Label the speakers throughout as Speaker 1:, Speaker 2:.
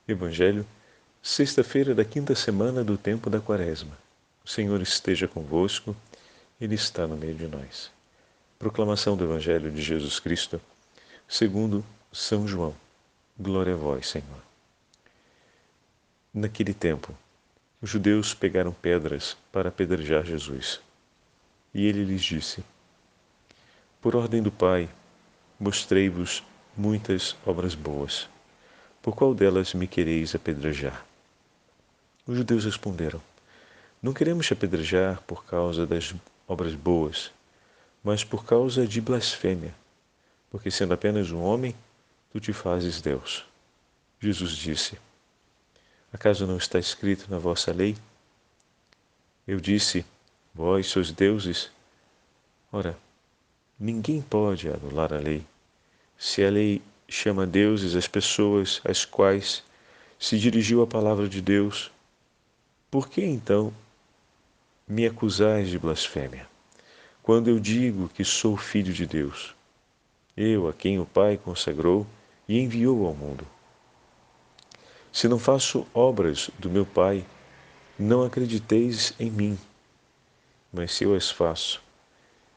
Speaker 1: Evangelho, sexta-feira da quinta semana do tempo da Quaresma. O Senhor esteja convosco, Ele está no meio de nós. Proclamação do Evangelho de Jesus Cristo, segundo São João. Glória a vós, Senhor. Naquele tempo, os judeus pegaram pedras para apedrejar Jesus. E ele lhes disse: Por ordem do Pai, mostrei-vos muitas obras boas. Por qual delas me quereis apedrejar? Os judeus responderam: Não queremos te apedrejar por causa das obras boas, mas por causa de blasfêmia, porque sendo apenas um homem, tu te fazes Deus. Jesus disse: Acaso não está escrito na vossa lei? Eu disse: Vós sois deuses. Ora, ninguém pode anular a lei. Se a lei chama deuses as pessoas às quais se dirigiu a palavra de Deus, por que então me acusais de blasfêmia? Quando eu digo que sou filho de Deus, eu a quem o Pai consagrou e enviou ao mundo. Se não faço obras do meu Pai, não acrediteis em mim. Mas se eu as faço,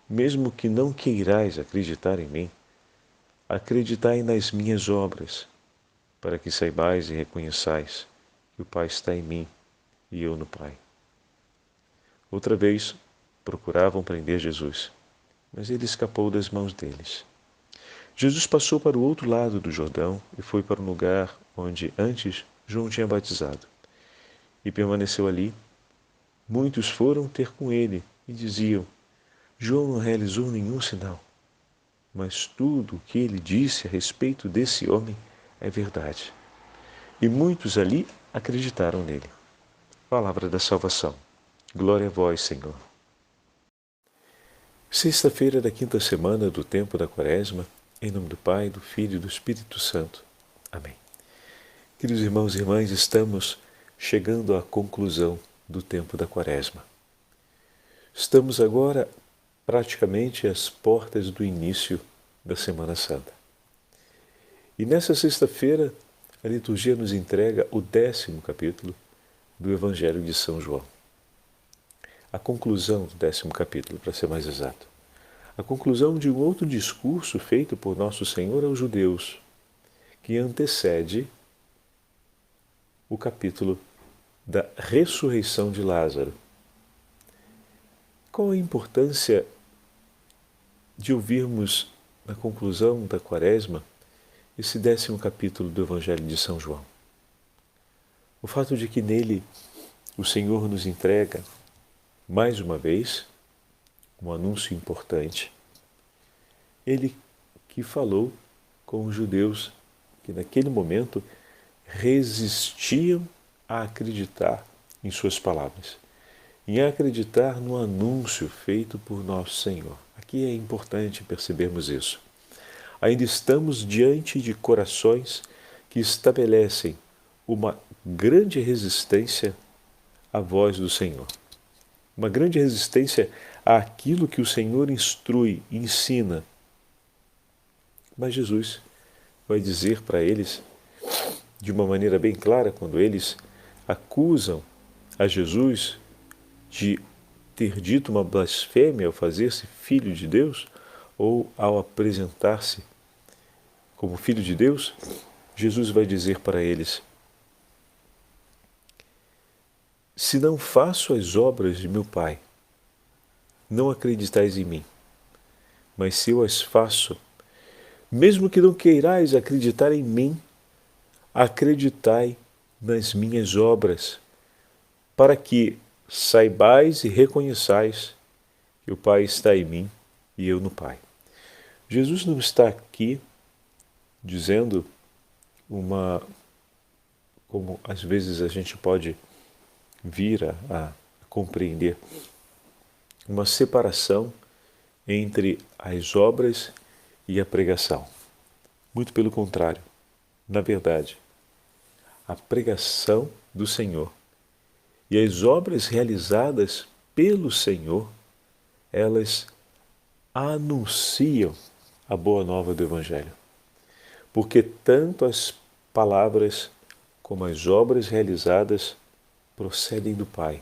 Speaker 1: mesmo que não queirais acreditar em mim, acreditai nas minhas obras, para que saibais e reconheçais que o Pai está em mim e eu no Pai. Outra vez procuravam prender Jesus, mas ele escapou das mãos deles. Jesus passou para o outro lado do Jordão e foi para um lugar onde antes João tinha batizado. E permaneceu ali. Muitos foram ter com ele e diziam: João não realizou nenhum sinal, mas tudo o que ele disse a respeito desse homem é verdade. E muitos ali acreditaram nele. Palavra da salvação. Glória a vós, Senhor. Sexta-feira da quinta semana do tempo da Quaresma, em nome do Pai, do Filho e do Espírito Santo. Amém. Queridos irmãos e irmãs, estamos chegando à conclusão do tempo da Quaresma. Estamos agora praticamente às portas do início da Semana Santa. E nessa sexta-feira, a liturgia nos entrega o 10º capítulo do Evangelho de São João. A conclusão do 10º capítulo, para ser mais exato. A conclusão de um outro discurso feito por Nosso Senhor aos judeus, que antecede o capítulo da ressurreição de Lázaro. Qual a importância de ouvirmos na conclusão da Quaresma esse 10º capítulo do Evangelho de São João? O fato de que nele o Senhor nos entrega, mais uma vez, um anúncio importante. Ele que falou com os judeus que naquele momento resistiam a acreditar em suas palavras, em acreditar no anúncio feito por nosso Senhor. Aqui é importante percebermos isso. Ainda estamos diante de corações que estabelecem uma grande resistência à voz do Senhor. Uma grande resistência àquilo que o Senhor instrui, ensina. Mas Jesus vai dizer para eles, de uma maneira bem clara, quando eles acusam a Jesus de ter dito uma blasfêmia ao fazer-se filho de Deus, ou ao apresentar-se como filho de Deus, Jesus vai dizer para eles: se não faço as obras de meu Pai, não acreditais em mim. Mas se eu as faço, mesmo que não queirais acreditar em mim, acreditai nas minhas obras, para que saibais e reconheçais que o Pai está em mim e eu no Pai. Jesus não está aqui dizendo como às vezes a gente pode vir a compreender, uma separação entre as obras e a pregação. Muito pelo contrário. Na verdade, a pregação do Senhor e as obras realizadas pelo Senhor, elas anunciam a boa nova do Evangelho. Porque tanto as palavras como as obras realizadas procedem do Pai.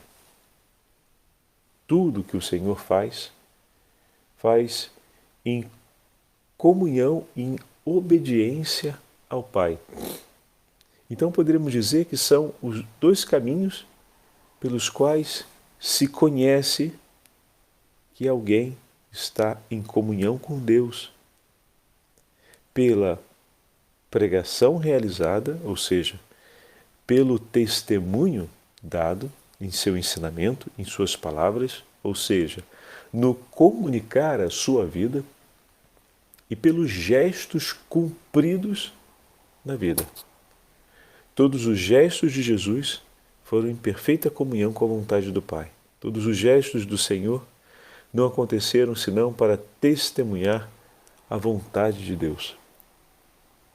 Speaker 1: Tudo que o Senhor faz em comunhão, em obediência ao Pai. Então poderíamos dizer que são os dois caminhos pelos quais se conhece que alguém está em comunhão com Deus. Pela pregação realizada, ou seja, pelo testemunho dado em seu ensinamento, em suas palavras, ou seja, no comunicar a sua vida, e pelos gestos cumpridos na vida. Todos os gestos de Jesus foram em perfeita comunhão com a vontade do Pai. Todos os gestos do Senhor não aconteceram senão para testemunhar a vontade de Deus.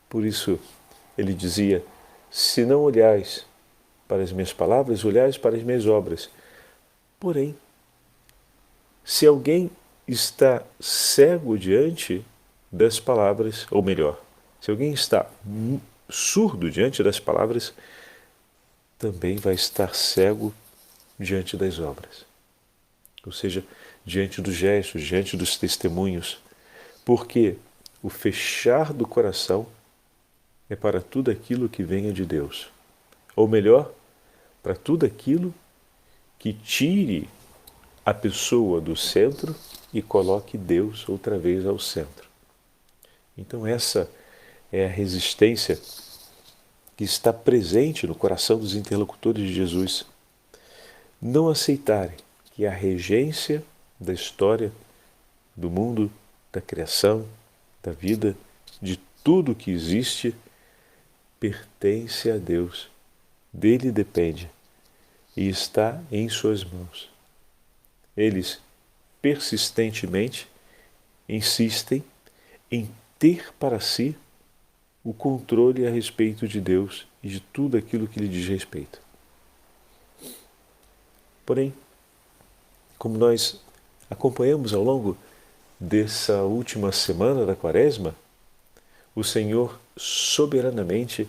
Speaker 1: Por isso, ele dizia, se não olhais para as minhas palavras, olhais para as minhas obras. Porém, se alguém está cego diante das palavras, ou melhor, se alguém está surdo diante das palavras, também vai estar cego diante das obras. Ou seja, diante dos gestos, diante dos testemunhos. Porque o fechar do coração é para tudo aquilo que venha de Deus. Ou melhor, para tudo aquilo que tire a pessoa do centro e coloque Deus outra vez ao centro. Então essa é a resistência que está presente no coração dos interlocutores de Jesus. Não aceitarem que a regência da história, do mundo, da criação, da vida, de tudo que existe, pertence a Deus. Dele depende e está em suas mãos. Eles persistentemente insistem em ter para si o controle a respeito de Deus e de tudo aquilo que lhe diz respeito. Porém, como nós acompanhamos ao longo dessa última semana da Quaresma, o Senhor soberanamente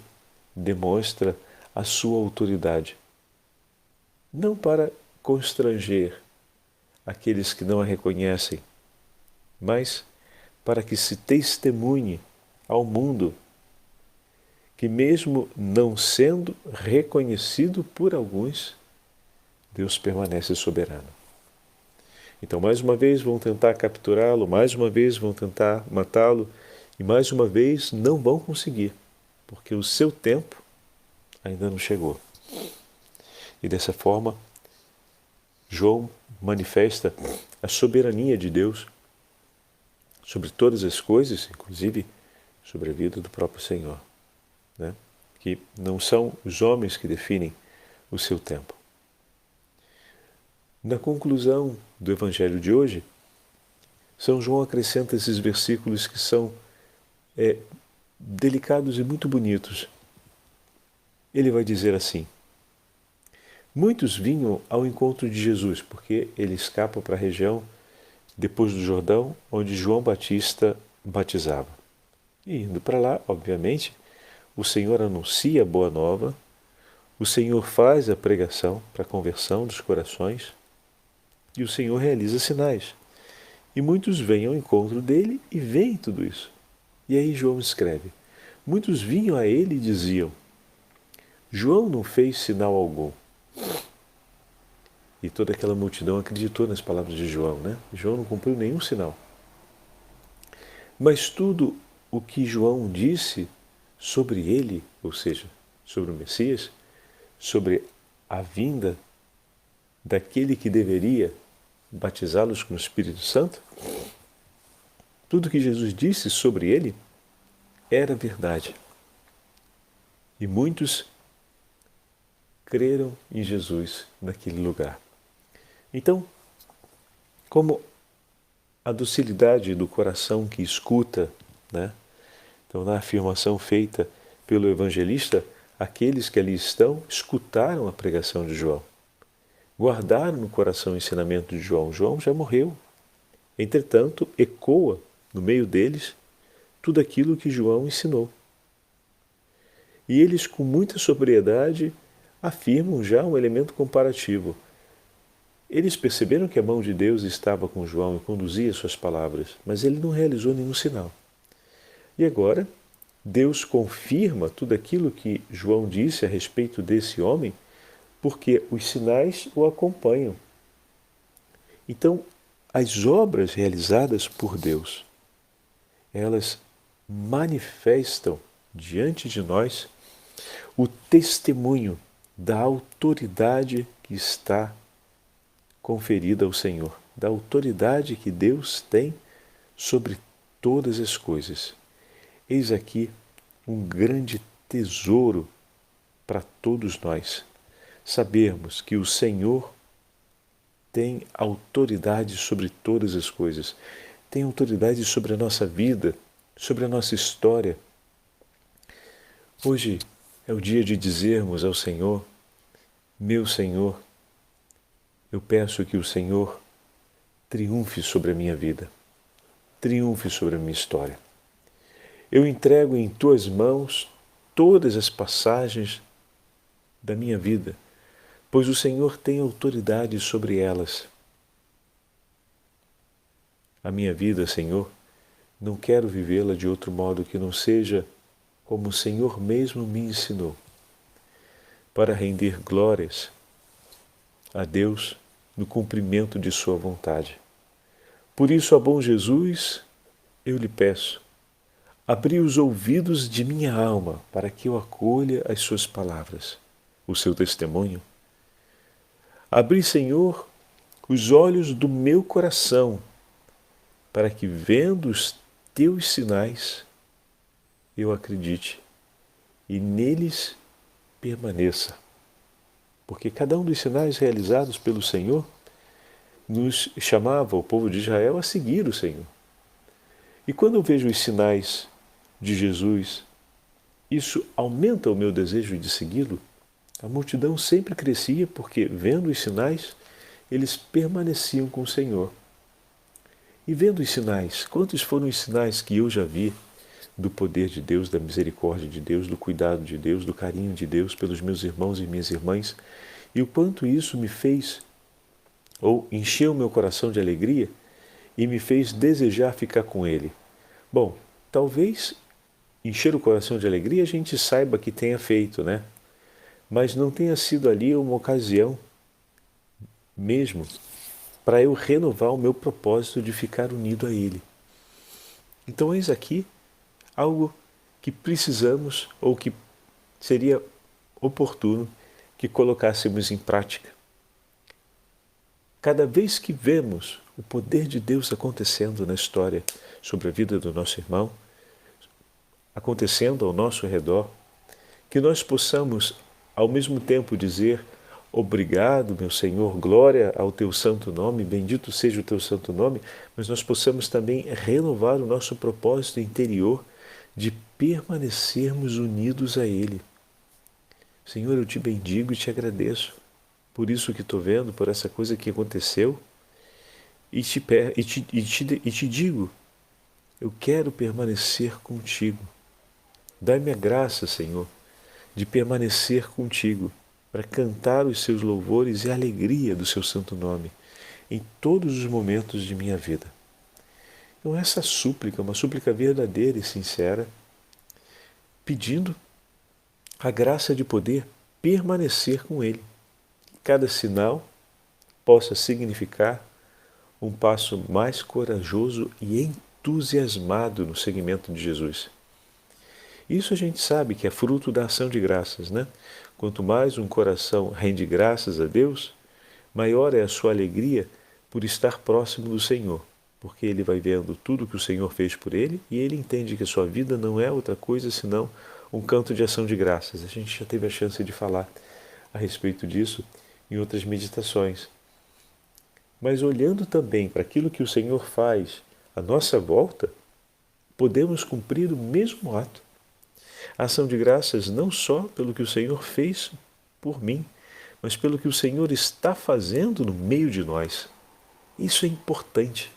Speaker 1: demonstra a sua autoridade, não para constranger aqueles que não a reconhecem, mas para que se testemunhe ao mundo que, mesmo não sendo reconhecido por alguns, Deus permanece soberano. Então, mais uma vez vão tentar capturá-lo, mais uma vez vão tentar matá-lo, e mais uma vez não vão conseguir, porque o seu tempo ainda não chegou. E dessa forma, João manifesta a soberania de Deus sobre todas as coisas, inclusive sobre a vida do próprio Senhor, né? Que não são os homens que definem o seu tempo. Na conclusão do Evangelho de hoje, São João acrescenta esses versículos que são delicados e muito bonitos. Ele vai dizer assim: muitos vinham ao encontro de Jesus, porque ele escapa para a região depois do Jordão, onde João Batista batizava. E indo para lá, obviamente, o Senhor anuncia a boa nova, o Senhor faz a pregação para a conversão dos corações e o Senhor realiza sinais. E muitos vêm ao encontro dele e veem tudo isso. E aí João escreve: muitos vinham a ele e diziam: João não fez sinal algum. E toda aquela multidão acreditou nas palavras de João, né? João não cumpriu nenhum sinal. Mas tudo o que João disse sobre ele, ou seja, sobre o Messias, sobre a vinda daquele que deveria batizá-los com o Espírito Santo, tudo que Jesus disse sobre ele era verdade. E muitos creram em Jesus naquele lugar. Então, como a docilidade do coração que escuta, né? Então, na afirmação feita pelo evangelista, aqueles que ali estão escutaram a pregação de João, guardaram no coração o ensinamento de João. João já morreu. Entretanto, ecoa no meio deles tudo aquilo que João ensinou. E eles, com muita sobriedade, afirmam já um elemento comparativo. Eles perceberam que a mão de Deus estava com João e conduzia suas palavras, mas ele não realizou nenhum sinal. E agora, Deus confirma tudo aquilo que João disse a respeito desse homem, porque os sinais o acompanham. Então, as obras realizadas por Deus, elas manifestam diante de nós o testemunho da autoridade que está conferida ao Senhor, da autoridade que Deus tem sobre todas as coisas. Eis aqui um grande tesouro para todos nós, sabermos que o Senhor tem autoridade sobre todas as coisas, tem autoridade sobre a nossa vida, sobre a nossa história. Hoje é o dia de dizermos ao Senhor: meu Senhor, eu peço que o Senhor triunfe sobre a minha vida, triunfe sobre a minha história. Eu entrego em tuas mãos todas as passagens da minha vida, pois o Senhor tem autoridade sobre elas. A minha vida, Senhor, não quero vivê-la de outro modo que não seja como o Senhor mesmo me ensinou, para render glórias a Deus no cumprimento de sua vontade. Por isso, ó bom Jesus, eu lhe peço, abri os ouvidos de minha alma para que eu acolha as suas palavras, o seu testemunho. Abri, Senhor, os olhos do meu coração para que, vendo os teus sinais, eu acredite e neles permaneça. Porque cada um dos sinais realizados pelo Senhor nos chamava, o povo de Israel, a seguir o Senhor. E quando eu vejo os sinais de Jesus, isso aumenta o meu desejo de segui-lo. A multidão sempre crescia porque, vendo os sinais, eles permaneciam com o Senhor. E vendo os sinais, quantos foram os sinais que eu já vi do poder de Deus, da misericórdia de Deus, do cuidado de Deus, do carinho de Deus pelos meus irmãos e minhas irmãs, e o quanto isso me fez, ou encheu meu coração de alegria e me fez desejar ficar com Ele. Bom, talvez encher o coração de alegria a gente saiba que tenha feito, né? Mas não tenha sido ali uma ocasião mesmo para eu renovar o meu propósito de ficar unido a Ele. Então eis aqui algo que precisamos ou que seria oportuno que colocássemos em prática. Cada vez que vemos o poder de Deus acontecendo na história sobre a vida do nosso irmão, acontecendo ao nosso redor, que nós possamos ao mesmo tempo dizer: obrigado, meu Senhor, glória ao teu santo nome, bendito seja o teu santo nome, mas nós possamos também renovar o nosso propósito interior de permanecermos unidos a Ele. Senhor, eu te bendigo e te agradeço por isso que estou vendo, por essa coisa que aconteceu, e te digo, eu quero permanecer contigo. Dai-me a graça, Senhor, de permanecer contigo, para cantar os seus louvores e a alegria do seu santo nome em todos os momentos de minha vida. Então essa súplica, uma súplica verdadeira e sincera, pedindo a graça de poder permanecer com Ele. Cada sinal possa significar um passo mais corajoso e entusiasmado no seguimento de Jesus. Isso a gente sabe que é fruto da ação de graças, né? Quanto mais um coração rende graças a Deus, maior é a sua alegria por estar próximo do Senhor, porque ele vai vendo tudo que o Senhor fez por ele e ele entende que a sua vida não é outra coisa senão um canto de ação de graças. A gente já teve a chance de falar a respeito disso em outras meditações. Mas olhando também para aquilo que o Senhor faz à nossa volta, podemos cumprir o mesmo ato. A ação de graças não só pelo que o Senhor fez por mim, mas pelo que o Senhor está fazendo no meio de nós. Isso é importante.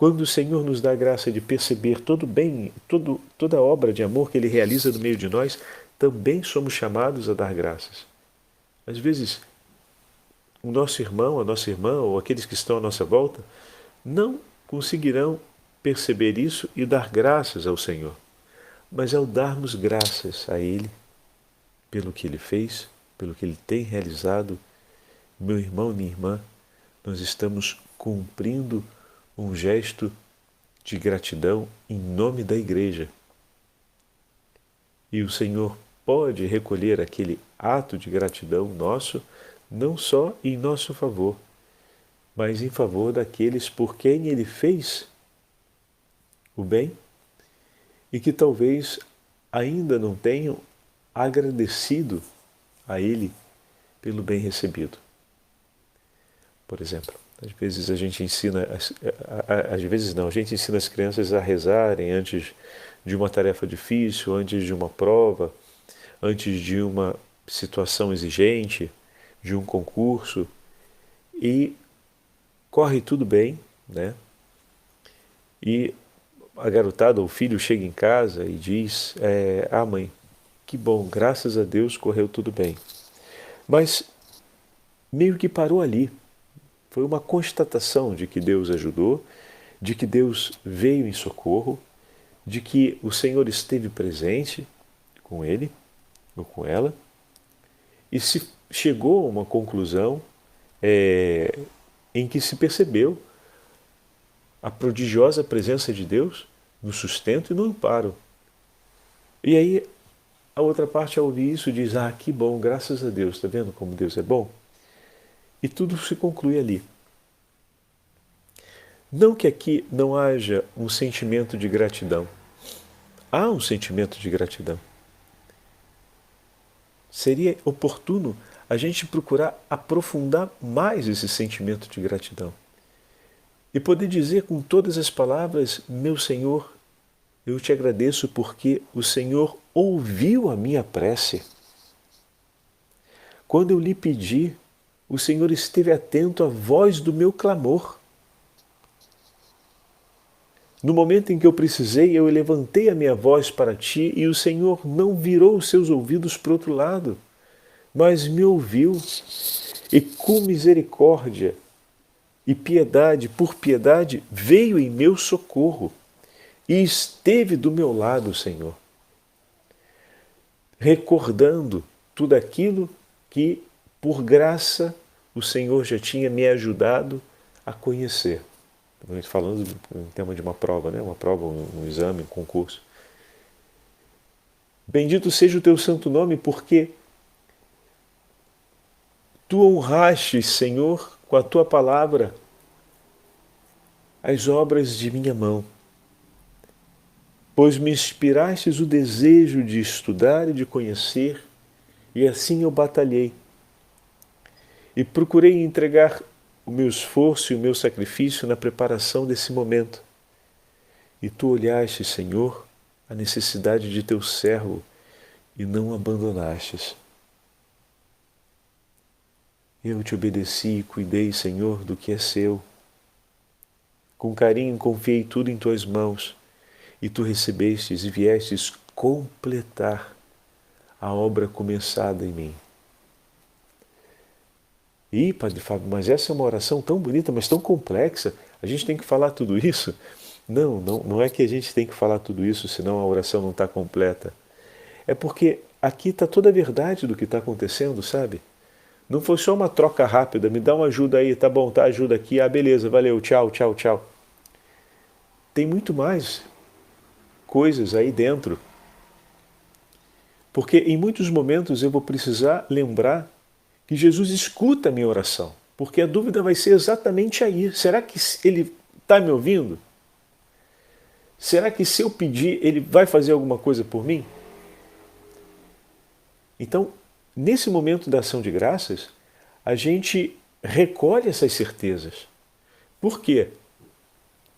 Speaker 1: Quando o Senhor nos dá a graça de perceber todo bem, toda a obra de amor que Ele realiza no meio de nós, também somos chamados a dar graças. Às vezes, o nosso irmão, a nossa irmã, ou aqueles que estão à nossa volta, não conseguirão perceber isso e dar graças ao Senhor. Mas ao darmos graças a Ele, pelo que Ele fez, pelo que Ele tem realizado, meu irmão e minha irmã, nós estamos cumprindo um gesto de gratidão em nome da Igreja. E o Senhor pode recolher aquele ato de gratidão nosso, não só em nosso favor, mas em favor daqueles por quem Ele fez o bem e que talvez ainda não tenham agradecido a Ele pelo bem recebido. Por exemplo, às vezes a gente ensina, às vezes não, a gente ensina as crianças a rezarem antes de uma tarefa difícil, antes de uma prova, antes de uma situação exigente, de um concurso, e corre tudo bem, né? E a garotada, o filho chega em casa e diz, mãe, que bom, graças a Deus correu tudo bem. Mas meio que parou ali. Foi uma constatação de que Deus ajudou, de que Deus veio em socorro, de que o Senhor esteve presente com ele ou com ela, e se chegou a uma conclusão em que se percebeu a prodigiosa presença de Deus no sustento e no amparo. E aí a outra parte, ao ouvir isso, diz, que bom, graças a Deus, está vendo como Deus é bom? E tudo se conclui ali. Não que aqui não haja um sentimento de gratidão. Há um sentimento de gratidão. Seria oportuno a gente procurar aprofundar mais esse sentimento de gratidão. E poder dizer com todas as palavras, meu Senhor, eu te agradeço porque o Senhor ouviu a minha prece. Quando eu lhe pedi, o Senhor esteve atento à voz do meu clamor. No momento em que eu precisei, eu levantei a minha voz para ti e o Senhor não virou os seus ouvidos para o outro lado, mas me ouviu e com misericórdia e piedade, por piedade, veio em meu socorro e esteve do meu lado, Senhor, recordando tudo aquilo que, por graça, o Senhor já tinha me ajudado a conhecer. Falando em tema de uma prova, né? Uma prova, um exame, um concurso. Bendito seja o teu santo nome, porque tu honraste, Senhor, com a tua palavra, as obras de minha mão, pois me inspirastes o desejo de estudar e de conhecer, e assim eu batalhei. E procurei entregar o meu esforço e o meu sacrifício na preparação desse momento. E tu olhaste, Senhor, a necessidade de teu servo e não abandonastes. Eu te obedeci e cuidei, Senhor, do que é seu. Com carinho confiei tudo em tuas mãos e tu recebestes e viestes completar a obra começada em mim. Ih, Padre Fábio, mas essa é uma oração tão bonita, mas tão complexa. A gente tem que falar tudo isso? Não é que a gente tem que falar tudo isso, senão a oração não está completa. É porque aqui está toda a verdade do que está acontecendo, sabe? Não foi só uma troca rápida, me dá uma ajuda aí, tá bom, tá, ajuda aqui, beleza, valeu, tchau, tchau, tchau. Tem muito mais coisas aí dentro. Porque em muitos momentos eu vou precisar lembrar que Jesus escuta a minha oração, porque a dúvida vai ser exatamente aí. Será que ele está me ouvindo? Será que se eu pedir, ele vai fazer alguma coisa por mim? Então, nesse momento da ação de graças, a gente recolhe essas certezas. Por quê?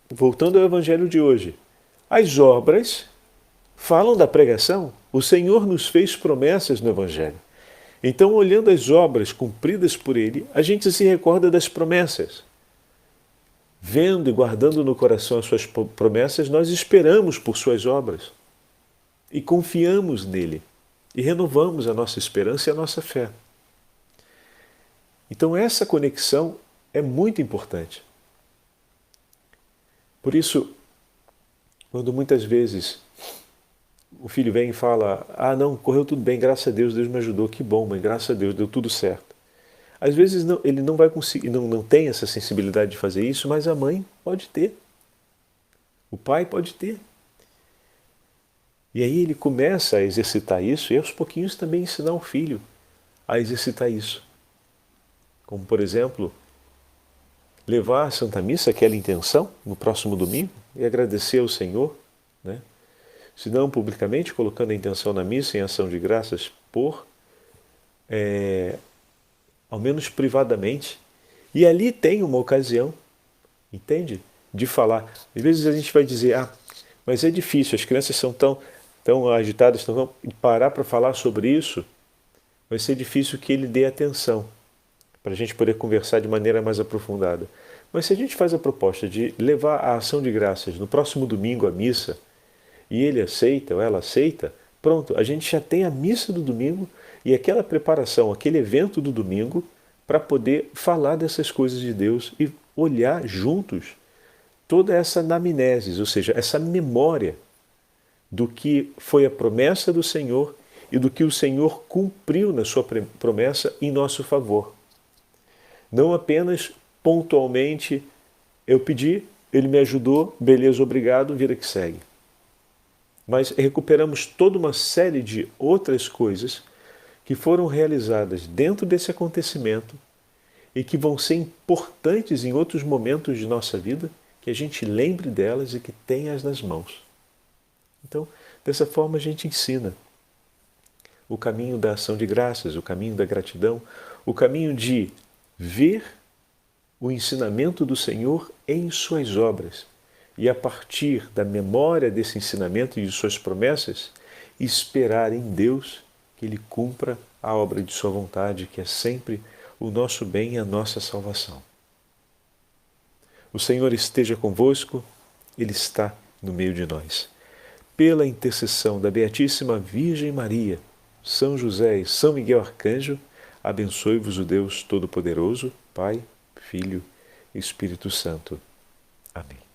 Speaker 1: Voltando ao Evangelho de hoje, as obras falam da pregação. O Senhor nos fez promessas no Evangelho. Então, olhando as obras cumpridas por Ele, a gente se recorda das promessas. vendo e guardando no coração as suas promessas, nós esperamos por suas obras e confiamos nele e renovamos a nossa esperança e a nossa fé. Então essa conexão é muito importante. Por isso, quando muitas vezes o filho vem e fala: ah, não, correu tudo bem, graças a Deus, Deus me ajudou, que bom, mãe, graças a Deus, deu tudo certo. Às vezes não, ele não vai conseguir, não tem essa sensibilidade de fazer isso, mas a mãe pode ter. O pai pode ter. E aí ele começa a exercitar isso e aos pouquinhos também ensinar o filho a exercitar isso. Como, por exemplo, levar a Santa Missa, aquela intenção, no próximo domingo, e agradecer ao Senhor, né? Se não publicamente, colocando a intenção na missa em ação de graças, ao menos privadamente. E ali tem uma ocasião, entende? De falar. Às vezes a gente vai dizer: ah, mas é difícil, as crianças são tão agitadas, e parar para falar sobre isso, vai ser difícil que ele dê atenção, para a gente poder conversar de maneira mais aprofundada. Mas se a gente faz a proposta de levar a ação de graças no próximo domingo à missa, e ele aceita ou ela aceita, pronto, a gente já tem a missa do domingo e aquela preparação, aquele evento do domingo, para poder falar dessas coisas de Deus e olhar juntos toda essa anamnese, ou seja, essa memória do que foi a promessa do Senhor e do que o Senhor cumpriu na sua promessa em nosso favor. Não apenas pontualmente, eu pedi, ele me ajudou, beleza, obrigado, vida que segue. Mas recuperamos toda uma série de outras coisas que foram realizadas dentro desse acontecimento e que vão ser importantes em outros momentos de nossa vida, que a gente lembre delas e que tenha-as nas mãos. Então, dessa forma a gente ensina o caminho da ação de graças, o caminho da gratidão, o caminho de ver o ensinamento do Senhor em suas obras e, a partir da memória desse ensinamento e de suas promessas, esperar em Deus que Ele cumpra a obra de sua vontade, que é sempre o nosso bem e a nossa salvação. O Senhor esteja convosco, Ele está no meio de nós. Pela intercessão da Beatíssima Virgem Maria, São José e São Miguel Arcanjo, abençoe-vos o Deus Todo-Poderoso, Pai, Filho e Espírito Santo. Amém.